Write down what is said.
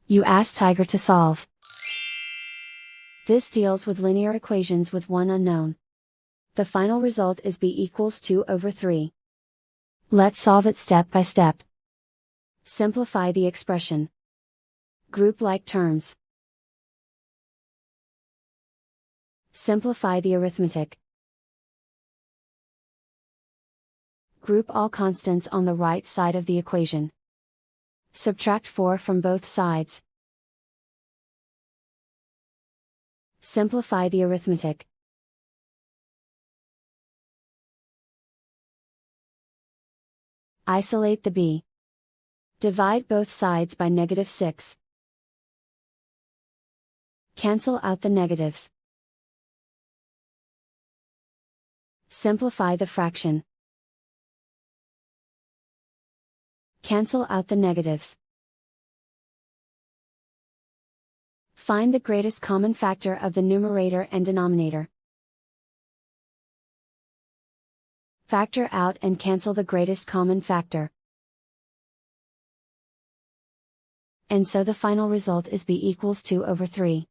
You ask Tiger to solve. This deals with linear equations with one unknown. The final result is b=2/3. Let's solve it step by step. Simplify the expression. Group like terms. Simplify the arithmetic. Group all constants on the right side of the equation. Subtract 4 from both sides. Simplify the arithmetic. Isolate the b. Divide both sides by -6. Cancel out the negatives. Simplify the fraction. Cancel out the negatives. Find the greatest common factor of the numerator and denominator. Factor out and cancel the greatest common factor. And so the final result is b=2/3.